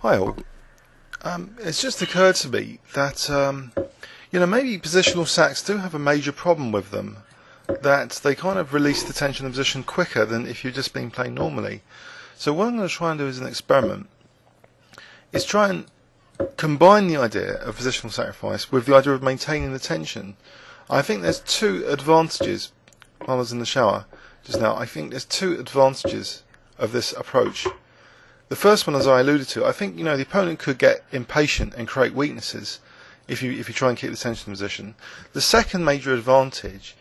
Hi all. It's just occurred to me that maybe positional sacks do have a major problem with them. That they kind of release the tension and position quicker than if you're just being playing normally. So what I'm going to try and do as an experiment is try and combine the idea of positional sacrifice with the idea of maintaining the tension. I think there's two advantages. While I was in the shower just now, I think there's two advantages of this approach. The first one, as I alluded to, I think the opponent could get impatient and create weaknesses if you try and keep the tension position. The second major advantage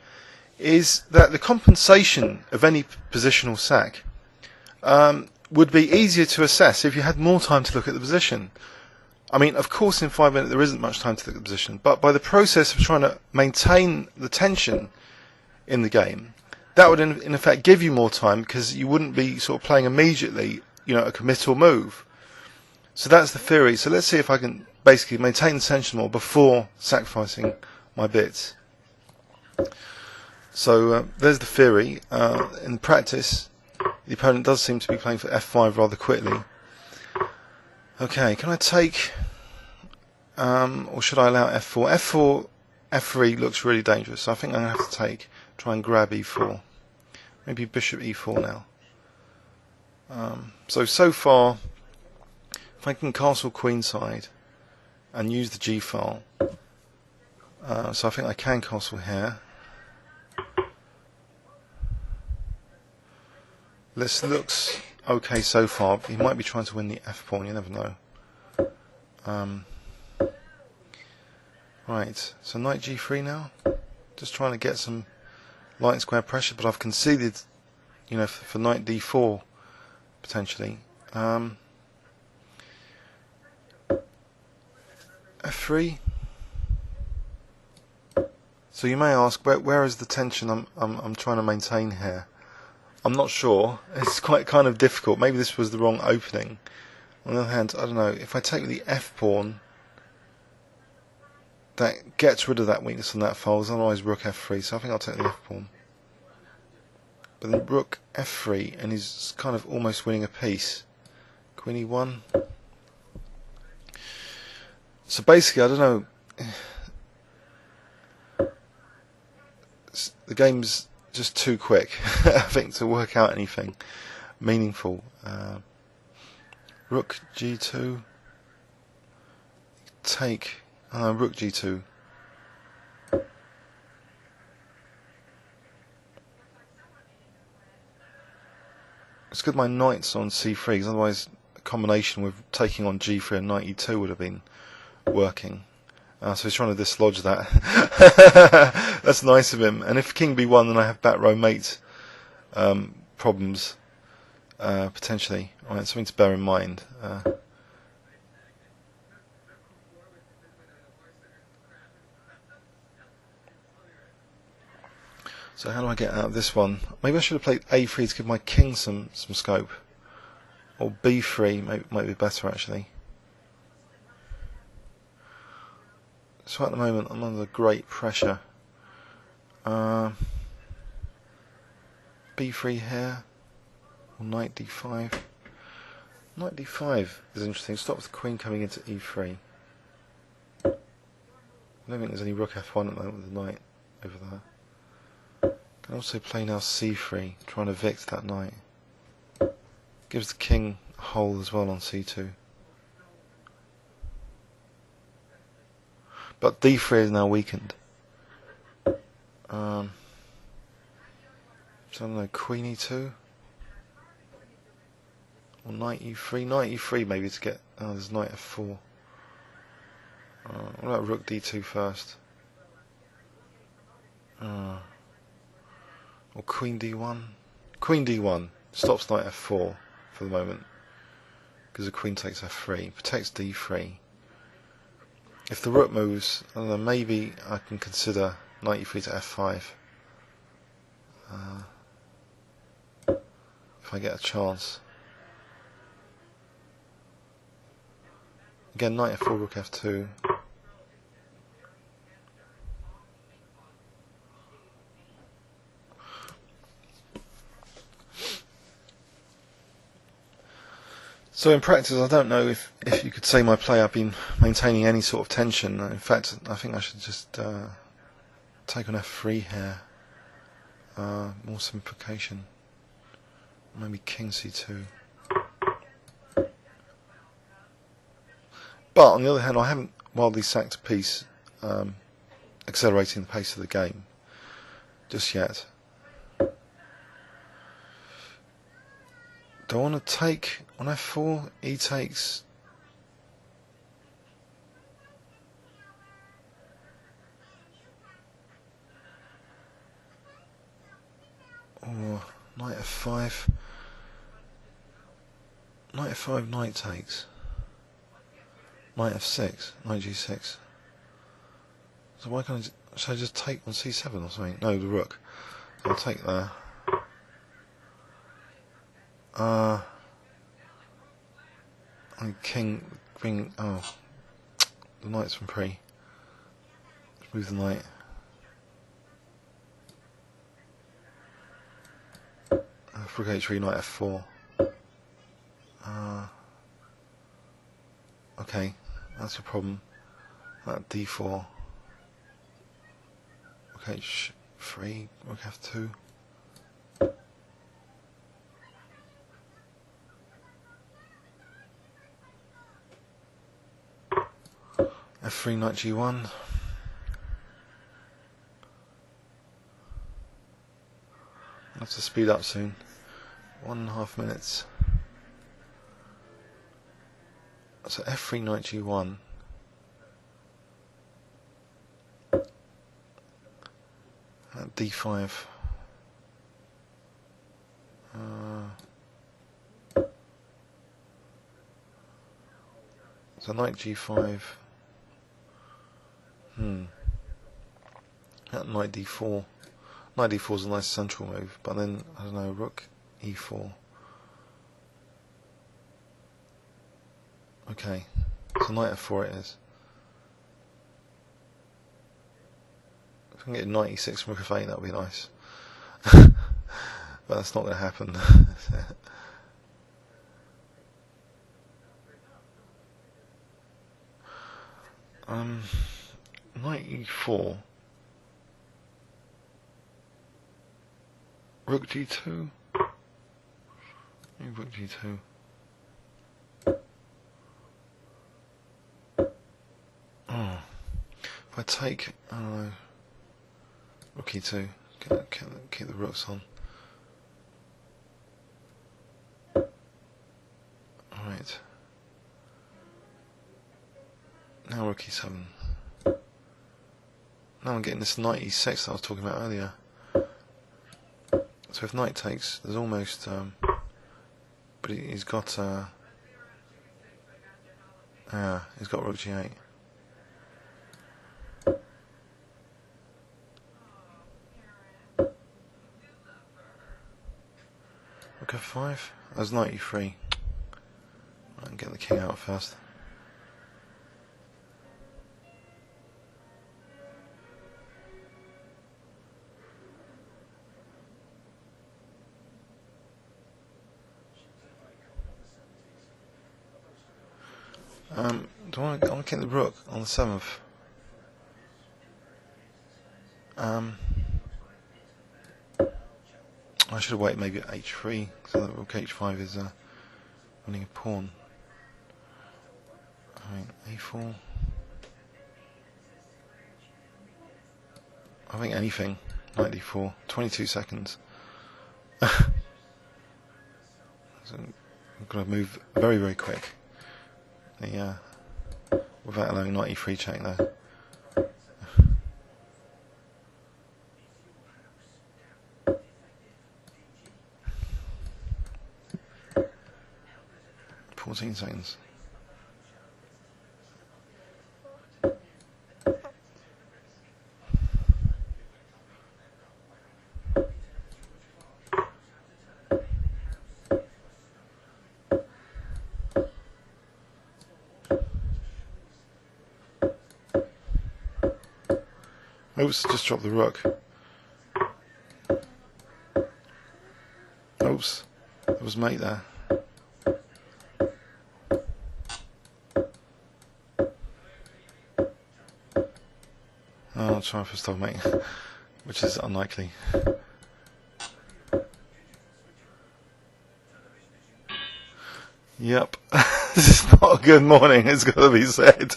is that the compensation of any positional sack would be easier to assess if you had more time to look at the position. I mean, of course, in 5 minutes there isn't much time to look at the position, but by the process of trying to maintain the tension in the game, that would in effect give you more time because you wouldn't be sort of playing immediately a committal move. So that's the theory. So let's see if I can basically maintain the tension more before sacrificing my bits. So there's the theory. In practice, the opponent does seem to be playing for f5 rather quickly. Okay, can I take, or should I allow f4? f4, f3 looks really dangerous, so I think I'm going to have to try and grab e4. Maybe bishop e4 now. So far, if I can castle queenside and use the g file, so I think I can castle here. This looks okay so far. He might be trying to win the f pawn, you never know. Right, so knight g3 now. Just trying to get some light and square pressure, but I've conceded, for knight d4 potentially. f3. So you may ask, where is the tension I'm trying to maintain here? I'm not sure. It's quite kind of difficult. Maybe this was the wrong opening. On the other hand, I don't know. If I take the f pawn, that gets rid of that weakness on that file. Otherwise, rook f3. So I think I'll take the f pawn. But then rook f3, and he's kind of almost winning a piece. Queen e1. So basically, I don't know. The game's just too quick, I think, to work out anything meaningful. Rook g2. Take rook g2. It's good my knight's on c3, because otherwise a combination with taking on g3 and knight e2 would have been working. So he's trying to dislodge that. That's nice of him. And if king b1, then I have back row mate problems, potentially. Right, something to bear in mind. So how do I get out of this one? Maybe I should have played a3 to give my king some scope. Or b3 might be better, actually. So at the moment I'm under great pressure. b3 here, or knight d5. Knight d5 is interesting. Stops the queen coming into e3. I don't think there's any rook f1 at the moment with the knight over there. Can also play now c3, trying to evict that knight. Gives the king a hole as well on c2. But d3 is now weakened. So I don't know, queen e2? Or knight e3? Knight e3 maybe to get... Oh, there's knight f4. What about rook d2 first? Or queen d1? Queen d1 stops knight f4 for the moment. Because the queen takes f3. Protects d3. If the rook moves, I don't know, maybe I can consider knight e3 to f5. If I get a chance. Again, knight f4, rook f2. So in practice, I don't know if you could say my play I've been maintaining any sort of tension. In fact, I think I should just take on f3 here. More simplification. Maybe king c2. But on the other hand, I haven't wildly sacked a piece accelerating the pace of the game just yet. Do I want to take on f4? E takes. Or knight f5. Knight f5, knight takes. Knight f6, knight g6. So why can't should I just take on c7 or something? No, the rook. I'll take there. And king, oh, the knight's from pre. Let's move the knight. Rook h3, knight f4. Okay, that's a problem. That d4. Rook h3, rook f2. f3, knight g1. I'll have to speed up soon. 1.5 minutes. So f3, knight g1. D5. So knight g5. That knight d4. Knight d4 is a nice central move, but then I don't know. Rook e4. Okay, so knight f4 it is. If I can get knight e6 from rook f8, that would be nice. But that's not going to happen. Knight e4. Rook g2. Rook g2. Oh. If I take, I don't know, rook e2, keep the rooks on. Alright. Now rook e7. Now I'm getting this knight e6 that I was talking about earlier. So if knight takes, there's almost, but he's got, he's got rook g8. Rook f5. That's knight e3. I can get the king out first. Do I want to keep the rook on the 7th? I should have waited maybe at h3, so that rook h5 is winning a pawn. Alright, a4. I think anything. Knight d4. 22 seconds. So I've got to move very, very quick. Without allowing knight e3 check there. Seconds. Oops, just dropped the rook. Oops, there was mate there. Oh, I'll try for stalemate, which is unlikely. Yep. This is not a good morning, it's got to be said.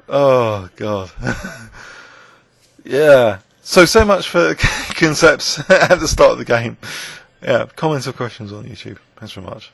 Oh God. Yeah. So much for concepts at the start of the game. Yeah, comments or questions on YouTube. Thanks very much.